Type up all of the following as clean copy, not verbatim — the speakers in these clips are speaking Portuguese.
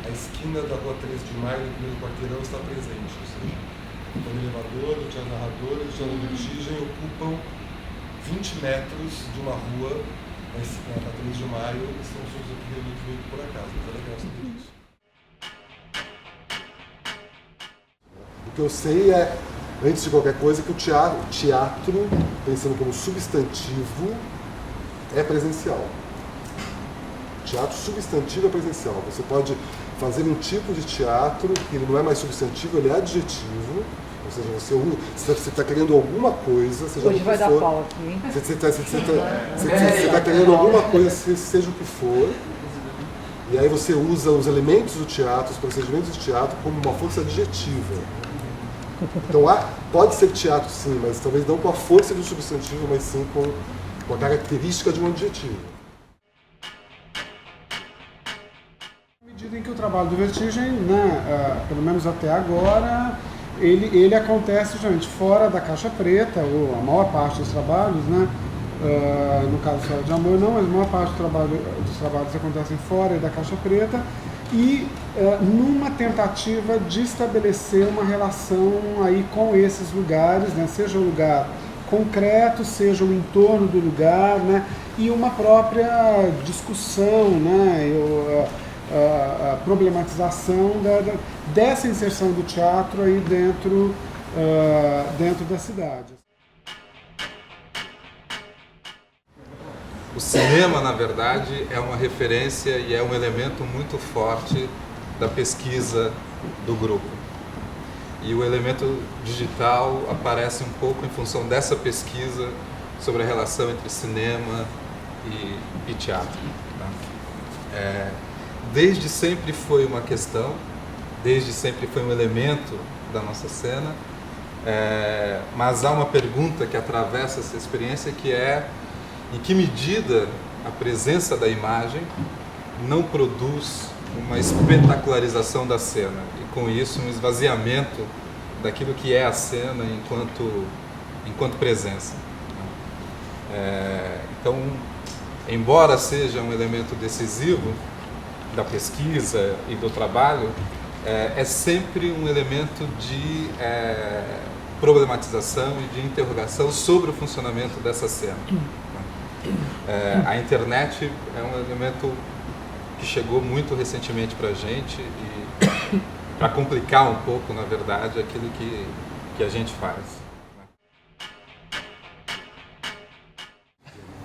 a esquina da rua 13 de Maio, no primeiro quarteirão, está presente. Ou seja, o elevador, o teatro narrador e o teatro vertigem ocupam 20 metros de uma rua na 13 de Maio, e são assuntos aqui reunidos meio que por acaso, mas é legal saber disso. O que eu sei é, antes de qualquer coisa, que o teatro, pensando como substantivo, é presencial. O teatro substantivo é presencial. Você pode fazer um tipo de teatro que ele não é mais substantivo, ele é adjetivo. Ou seja, você está querendo alguma coisa, seja hoje o que vai for. dar pau aqui, hein? Você está querendo alguma coisa, seja o que for. E aí você usa os elementos do teatro, os procedimentos do teatro, como uma força adjetiva. Então pode ser teatro sim, mas talvez não com a força do substantivo, mas sim com a característica de um adjetivo. À medida em que o trabalho do Vertigem, né, pelo menos até agora, ele acontece justamente fora da caixa preta, ou a maior parte dos trabalhos, né? No caso do História de Amor não, mas a maior parte dos trabalhos acontecem fora da caixa preta, e numa tentativa de estabelecer uma relação aí com esses lugares, né? Seja o lugar concreto, seja o entorno do lugar, né? E uma própria discussão, né? A problematização dessa inserção do teatro aí dentro da cidade. O cinema, na verdade, é uma referência e é um elemento muito forte da pesquisa do grupo. E o elemento digital aparece um pouco em função dessa pesquisa sobre a relação entre cinema e teatro. Né? Desde sempre foi uma questão, desde sempre foi um elemento da nossa cena, mas há uma pergunta que atravessa essa experiência, que é: em que medida a presença da imagem não produz uma espetacularização da cena e, com isso, um esvaziamento daquilo que é a cena enquanto presença. Então, embora seja um elemento decisivo da pesquisa e do trabalho, é sempre um elemento de problematização e de interrogação sobre o funcionamento dessa cena. A internet é um elemento que chegou muito recentemente para a gente e para complicar um pouco, na verdade, aquilo que a gente faz.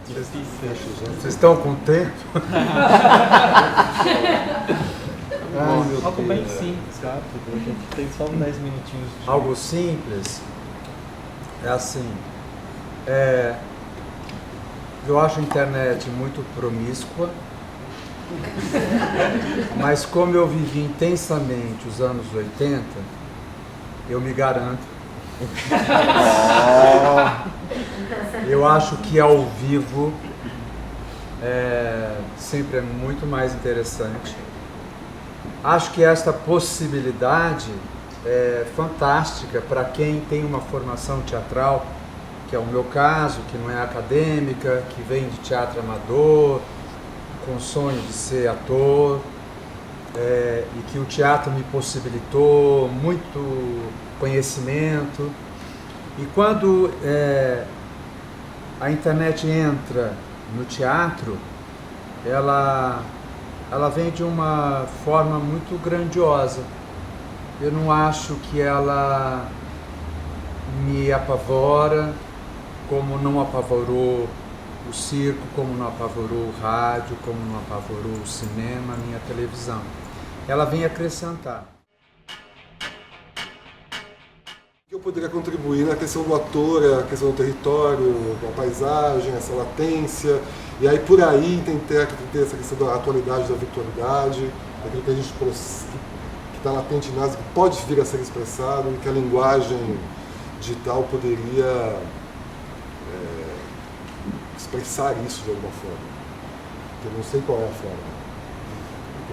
Vocês estão com tempo? Algo bem simples, rápido. A gente tem só 10 minutinhos. Algo simples. É assim. Eu acho a internet muito promíscua, mas como eu vivi intensamente os anos 80, eu me garanto. Eu acho que ao vivo sempre é muito mais interessante. Acho que esta possibilidade é fantástica para quem tem uma formação teatral, que é o meu caso, que não é acadêmica, que vem de teatro amador, com sonho de ser ator, e que o teatro me possibilitou muito conhecimento. E quando a internet entra no teatro, ela vem de uma forma muito grandiosa. Eu não acho que ela me apavora, como não apavorou o circo, como não apavorou o rádio, como não apavorou o cinema, nem a televisão. Ela vem acrescentar. Eu poderia contribuir na questão do ator, a questão do território, a paisagem, essa latência, e aí por aí tem que ter essa questão da atualidade, da virtualidade, daquilo que a gente que está latente em nós, que pode vir a ser expressado e que a linguagem digital poderia expressar isso de alguma forma. Eu não sei qual é a forma.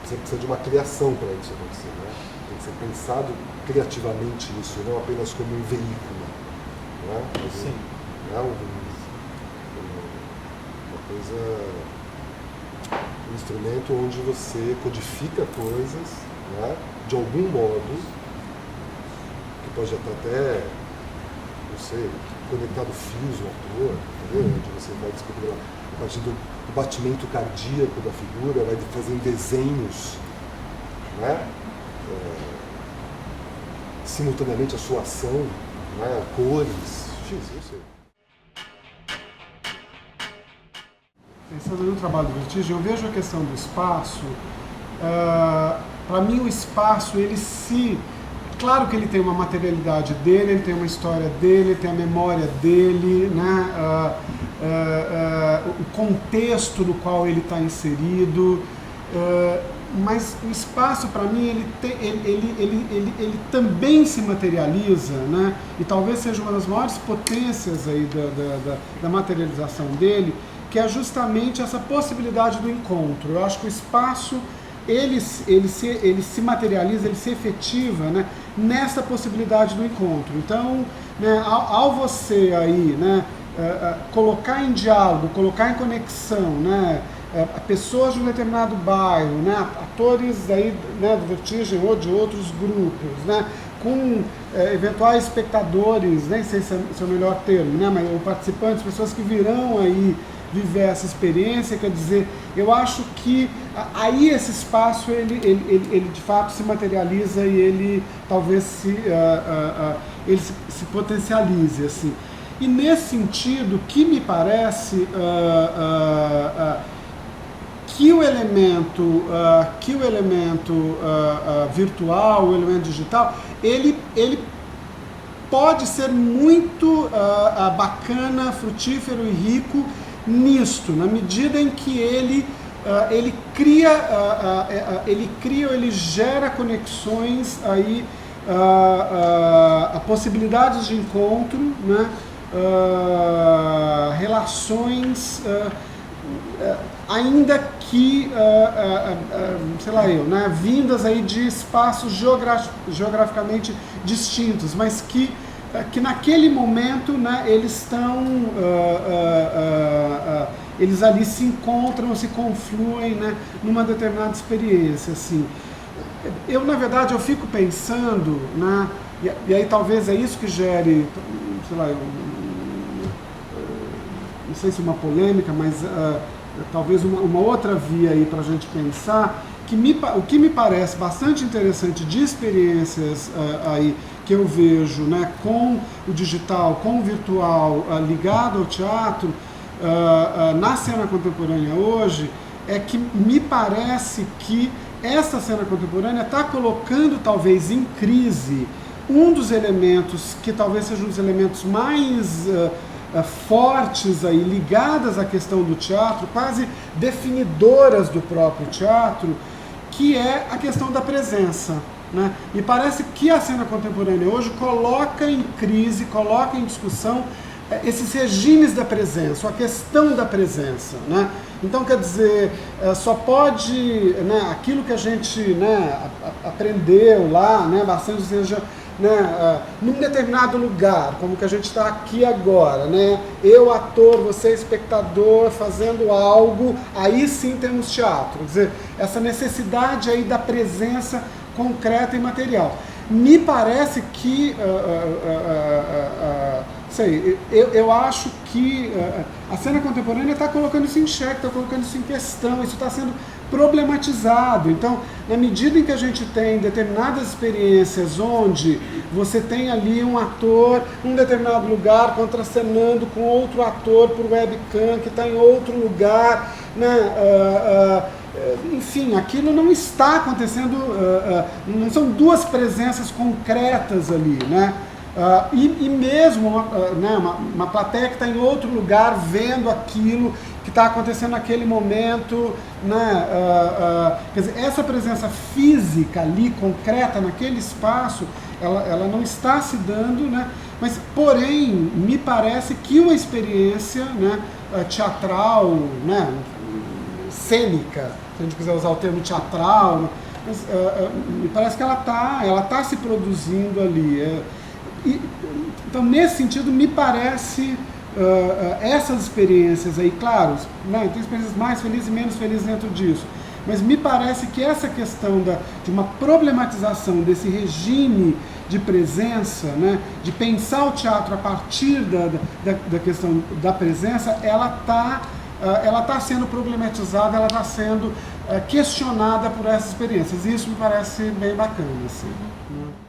Você precisa de uma criação para isso acontecer, né? Tem que ser pensado criativamente isso, não apenas como um veículo. Não é? Sim. Não é uma coisa, um instrumento onde você codifica coisas né? De algum modo, que pode estar até, não sei, conectado fios no ator, entendeu? Onde você vai descobrir a partir do batimento cardíaco da figura, vai fazendo desenhos, né? Simultaneamente a sua ação, né? Cores, eu sei. Pensando no trabalho do Vertigem, eu vejo a questão do espaço. Para mim, o espaço, claro que ele tem uma materialidade dele, ele tem uma história dele, ele tem a memória dele, né? O contexto no qual ele está inserido, mas o espaço, para mim, ele também se materializa, né? E talvez seja uma das maiores potências aí da materialização dele, que é justamente essa possibilidade do encontro. Eu acho que o espaço, ele se materializa, ele se efetiva, né, nessa possibilidade do encontro. Então, né, ao você aí, né, colocar em diálogo, colocar em conexão, né, pessoas de um determinado bairro, né, atores aí, né, do Vertigem ou de outros grupos, né, com eventuais espectadores, nem sei se é o melhor termo, né, mas ou participantes, pessoas que virão aí viver essa experiência, quer dizer, eu acho que aí esse espaço, ele de fato se materializa e ele talvez ele se potencialize, assim. E nesse sentido, que me parece que o elemento virtual, o elemento digital, ele pode ser muito bacana, frutífero e rico nisto, na medida em que ele gera conexões aí, a possibilidades de encontro, né, relações, ainda que, sei lá eu, né, vindas aí de espaços geograficamente distintos, mas que naquele momento, né, eles ali se encontram, se confluem, né, numa determinada experiência, assim. Eu, na verdade, eu fico pensando, né, e aí talvez é isso que gere, sei lá, não sei se uma polêmica, mas talvez uma outra via aí para a gente pensar, o que me parece bastante interessante de experiências aí que eu vejo, né, com o digital, com o virtual ligado ao teatro, na cena contemporânea hoje, é que me parece que essa cena contemporânea está colocando talvez em crise um dos elementos que talvez seja um dos elementos mais fortes aí, ligadas à questão do teatro, quase definidoras do próprio teatro, que é a questão da presença, né? E parece que a cena contemporânea hoje coloca em crise, coloca em discussão esses regimes da presença, a questão da presença, né? Então, quer dizer, só pode, né, aquilo que a gente, né, aprendeu lá, né, bastante, seja, né, num determinado lugar, como que a gente está aqui agora, né, eu ator, você espectador, fazendo algo, aí sim temos teatro, quer dizer, essa necessidade aí da presença concreta e material. Me parece que, eu acho que a cena contemporânea está colocando isso em xeque, está colocando isso em questão, isso está sendo problematizado. Então, na medida em que a gente tem determinadas experiências onde você tem ali um ator em um determinado lugar contracenando com outro ator por webcam que está em outro lugar, né, enfim, aquilo não está acontecendo, não são duas presenças concretas ali, né? E mesmo uma plateia que está em outro lugar vendo aquilo que está acontecendo naquele momento, né? Quer dizer, essa presença física ali, concreta, naquele espaço, ela não está se dando, né? Mas, porém, me parece que uma experiência, né, teatral, né, cênica, se a gente quiser usar o termo teatral, mas, me parece que ela tá se produzindo ali. Então, nesse sentido, me parece essas experiências aí, claro, né, tem experiências mais felizes e menos felizes dentro disso, Mas me parece que essa questão de uma problematização desse regime de presença, né, de pensar o teatro a partir da questão da presença, ela está sendo problematizada, ela está sendo questionada por essas experiências. E isso me parece bem bacana, assim, né?